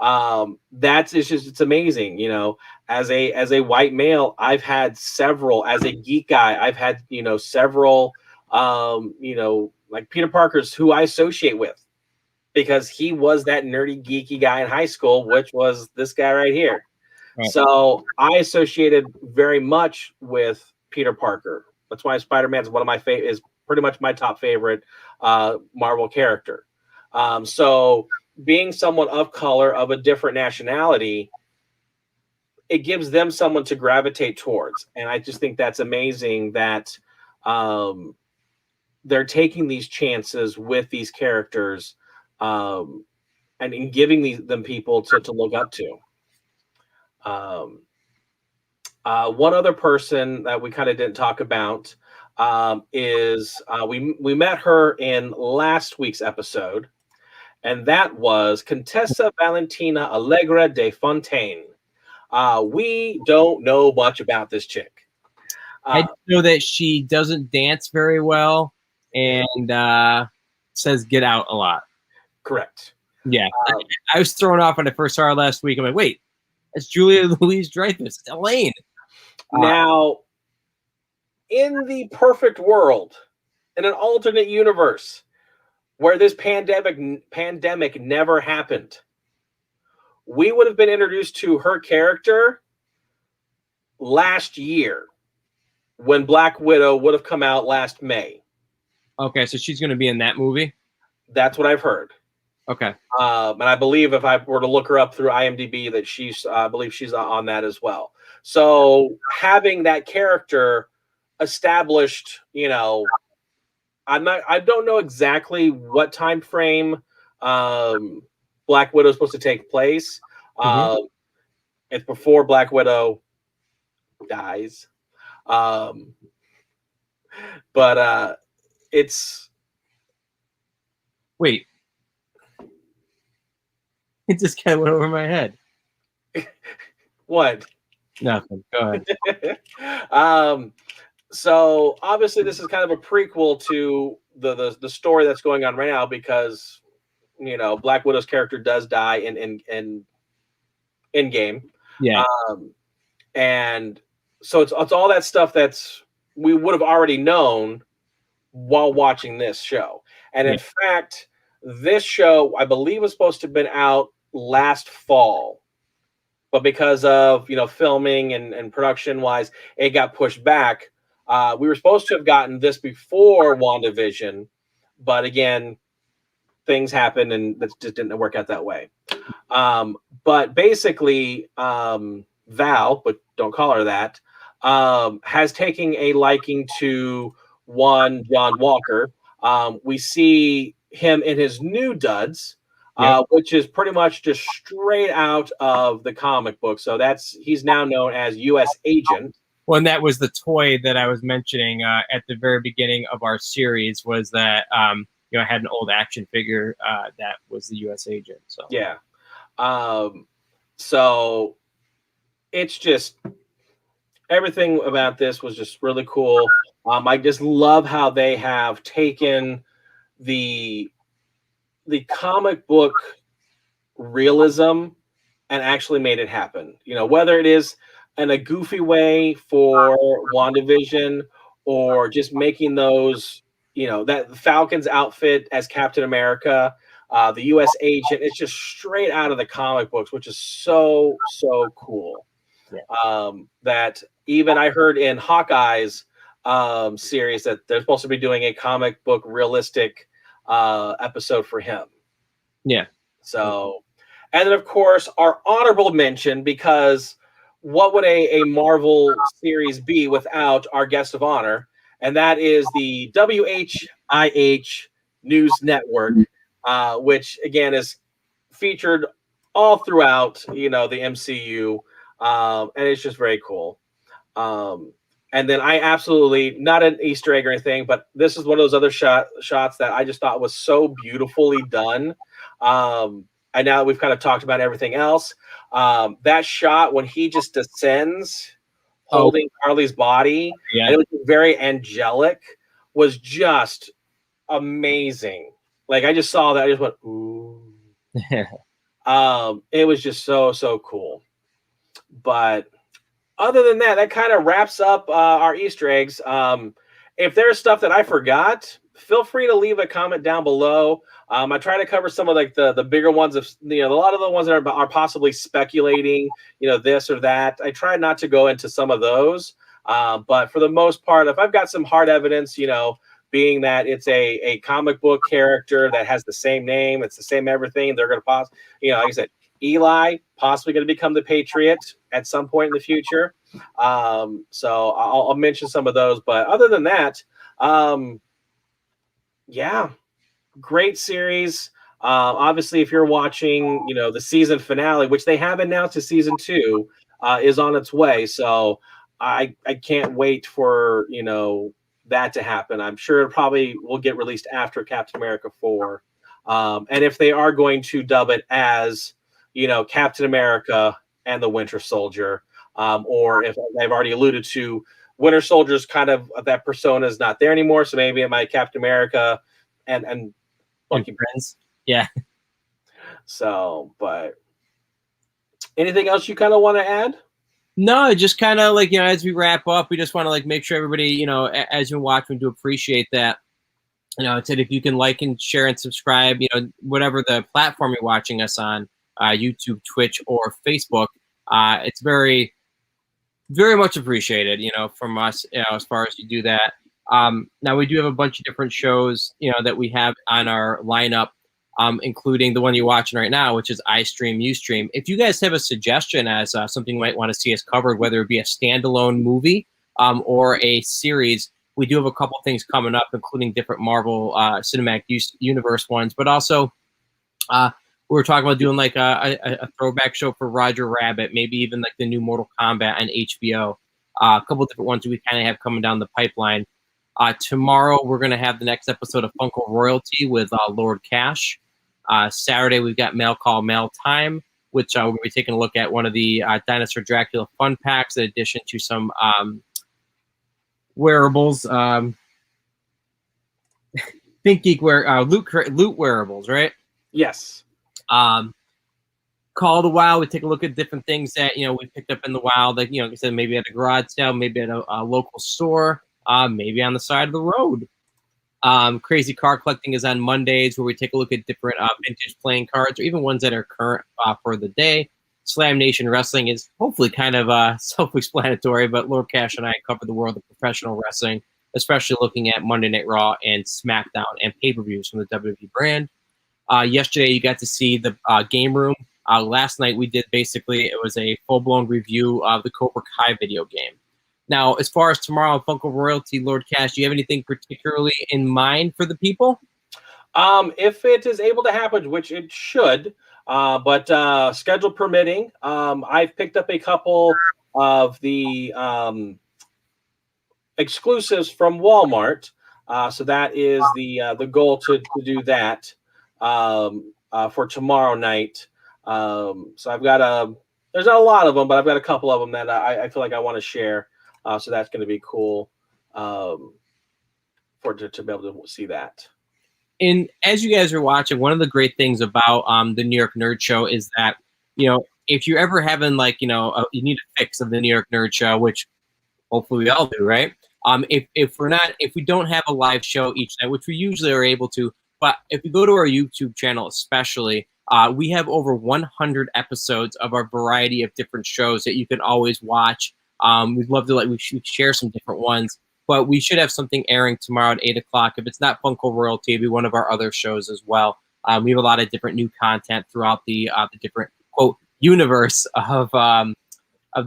It's amazing. As a white male, I've had several. As a geek guy, I've had several. Like Peter Parker's who I associate with, because he was that nerdy geeky guy in high school, which was this guy right here. Right. So I associated very much with Peter Parker. That's why Spider-Man is one of my is pretty much my top favorite Marvel character. So being someone of color, of a different nationality, it gives them someone to gravitate towards. And I just think that's amazing that they're taking these chances with these characters and in giving them people to look up to. One other person that we kind of didn't talk about is we met her in last week's episode, and that was Contessa Valentina Allegra de Fontaine. We don't know much about this chick. I know that she doesn't dance very well and says "get out" a lot. Correct. Yeah, I was thrown off when I first saw her last week. I'm like, wait, that's Julia Louis-Dreyfus. It's Elaine. Now, in the perfect world, in an alternate universe where this pandemic never happened, we would have been introduced to her character last year when Black Widow would have come out last May. Okay, so she's going to be in that movie? That's what I've heard. Okay. And I believe if I were to look her up through IMDb, that I believe she's on that as well. So having that character established, I don't know exactly what time frame Black Widow is supposed to take place. It's before Black Widow dies. But it's... Wait. It just kind of went over my head. What? Nothing. Go ahead. So obviously this is kind of a prequel to the story that's going on right now, because Black Widow's character does die in game. Yeah. And so it's all that stuff that's we would have already known while watching this show. And in fact, this show, I believe, was supposed to have been out last fall, but because of filming and production wise, it got pushed back. We were supposed to have gotten this before WandaVision, but again, things happened and that just didn't work out that way. But basically, Val, but don't call her that, has taken a liking to one John Walker. We see him in his new duds, which is pretty much just straight out of the comic book. So he's now known as U.S. Agent. Well, and that was the toy that I was mentioning at the very beginning of our series. Was that I had an old action figure that was the U.S. Agent. So yeah, so it's just everything about this was just really cool. I just love how they have taken the comic book realism and actually made it happen. Whether it is in a goofy way for WandaVision or just making those, that Falcon's outfit as Captain America, the U.S. Agent, it's just straight out of the comic books, which is so cool. Yeah. That even I heard in Hawkeye's series that they're supposed to be doing a comic book realistic episode for him. Yeah. So, and then of course our honorable mention, because what would a Marvel series be without our guest of honor? And that is the WHIH News Network, which again is featured all throughout, the MCU, and it's just very cool. And then I absolutely, not an Easter egg or anything, but this is one of those other shots that I just thought was so beautifully done. And now that we've kind of talked about everything else, that shot when he just descends, holding Carly's body, and it was very angelic, was just amazing. Like I just saw that, I just went, ooh. It was just so cool. But other than that, that kind of wraps up our Easter eggs. If there's stuff that I forgot, feel free to leave a comment down below. I try to cover some of like the bigger ones of a lot of the ones that are possibly speculating, this or that. I try not to go into some of those. But for the most part, if I've got some hard evidence, being that it's a comic book character that has the same name, it's the same everything, they're going to like I said, Eli possibly going to become the Patriot at some point in the future. So I'll mention some of those. But other than that, yeah, great series. Obviously, if you're watching, the season finale, which they have announced a season 2, is on its way. So I can't wait for, that to happen. I'm sure it probably will get released after Captain America 4. And if they are going to dub it as, Captain America and the Winter Soldier, or if they've already alluded to Winter Soldier's kind of that persona is not there anymore. So maybe it might Captain America and Bucky friends. Yeah. So, but anything else you kind of want to add? No, just kind of like, as we wrap up, we just want to like make sure everybody, as you watch, we do appreciate that. It said if you can like and share and subscribe, whatever the platform you're watching us on, YouTube, Twitch, or Facebook, it's very, very much appreciated, from us, as far as you do that. Now we do have a bunch of different shows, that we have on our lineup, including the one you're watching right now, which is I Stream, You Stream. If you guys have a suggestion as something you might want to see us covered, whether it be a standalone movie or a series, we do have a couple things coming up, including different Marvel Cinematic Universe ones, but also we were talking about doing like a throwback show for Roger Rabbit, maybe even like the new Mortal Kombat on HBO. A couple different ones we kind of have coming down the pipeline. Tomorrow, we're going to have the next episode of Funko Royalty with Lord Cash. Saturday, we've got Mail Call Mail Time, which we're going to be taking a look at one of the Dinosaur Dracula fun packs, in addition to some wearables. Think Geek loot wearables, right? Yes. Call the Wild. We take a look at different things that we picked up in the wild, like like I said, maybe at a garage sale, maybe at a local store, maybe on the side of the road. Crazy Car Collecting is on Mondays, where we take a look at different vintage playing cards, or even ones that are current for the day. Slam Nation Wrestling is hopefully kind of self-explanatory, but Lord Cash and I cover the world of professional wrestling, especially looking at Monday Night Raw and SmackDown and pay-per-views from the WWE brand. Yesterday, you got to see the Game Room. Last night, we did it was a full-blown review of the Cobra Kai video game. Now, as far as tomorrow, Funko Royalty, Lord Cash, do you have anything particularly in mind for the people? If it is able to happen, which it should, but schedule permitting, I've picked up a couple of the exclusives from Walmart. So that is the goal to do that for tomorrow night. So I've got there's not a lot of them, but I've got a couple of them that I feel like I want to share. So that's going to be cool to be able to see that. And as you guys are watching, one of the great things about the New York Nerd Show is that, if you're ever having you need a fix of the New York Nerd Show, which hopefully we all do, right? If we don't have a live show each night, which we usually are able to, but if you go to our YouTube channel, especially, we have over 100 episodes of a variety of different shows that you can always watch. We'd love to we should share some different ones, but we should have something airing tomorrow at 8 o'clock. If it's not Funko Royalty, it'll be one of our other shows as well. We have a lot of different new content throughout the different quote universe of the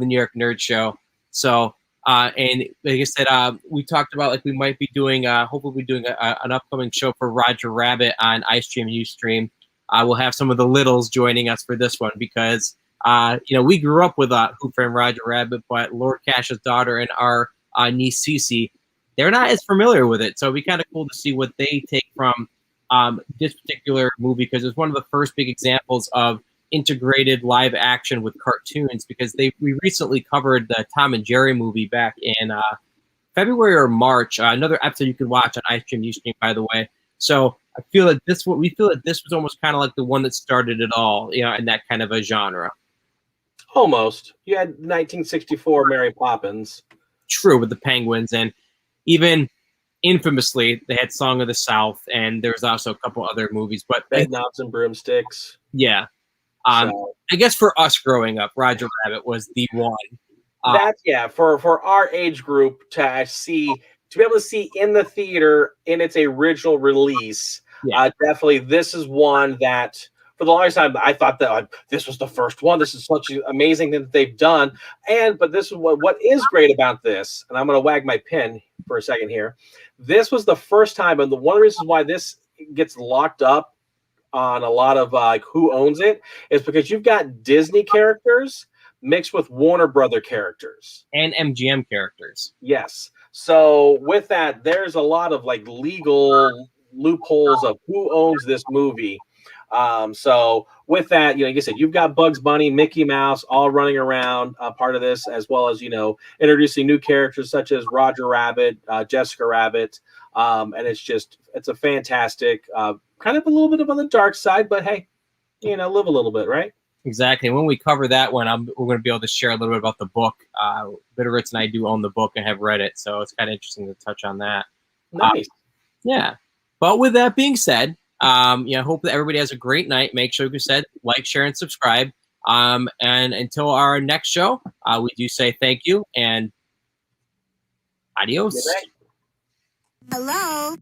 New York Nerd Show. So. And like I said, we talked about we might be doing, hopefully we're doing an upcoming show for Roger Rabbit on iStream, Ustream. We'll have some of the littles joining us for this one because, we grew up with Who Framed Roger Rabbit, but Lord Cash's daughter and our niece Cece, they're not as familiar with it. So it'd be kind of cool to see what they take from this particular movie because it's one of the first big examples of integrated live action with cartoons because we recently covered the Tom and Jerry movie back in February or March. Another episode you can watch on iStream, Ustream, by the way. So we feel that this was almost kind of like the one that started it all, in that kind of a genre. Almost. You had 1964 Mary Poppins. True, with the penguins, and even infamously they had Song of the South, and there's also a couple other movies. But Bedknobs and Broomsticks. Yeah. I guess for us growing up, Roger Rabbit was the one. For our age group to be able to see in the theater in its original release. Yeah. Definitely, this is one that for the longest time I thought that this was the first one. This is such an amazing thing that they've done. But this is what is great about this. And I'm going to wag my pen for a second here. This was the first time, and one of the reasons why this gets locked up on a lot of who owns it is because you've got Disney characters mixed with Warner Brother characters and MGM characters. Yes. So with that, there's a lot of legal loopholes of who owns this movie. So with that, like I said, you've got Bugs Bunny, Mickey Mouse, all running around part of this, as well as, introducing new characters such as Roger Rabbit, Jessica Rabbit. And it's a fantastic, kind of a little bit of on the dark side, but hey, live a little bit, right? Exactly. When we cover that one, we're going to be able to share a little bit about the book. BitOfRits and I do own the book and have read it, so it's kind of interesting to touch on that. Nice. Yeah. But with that being said, I hope that everybody has a great night. Make sure, like you said, like, share, and subscribe. And until our next show, we do say thank you and adios. Hello.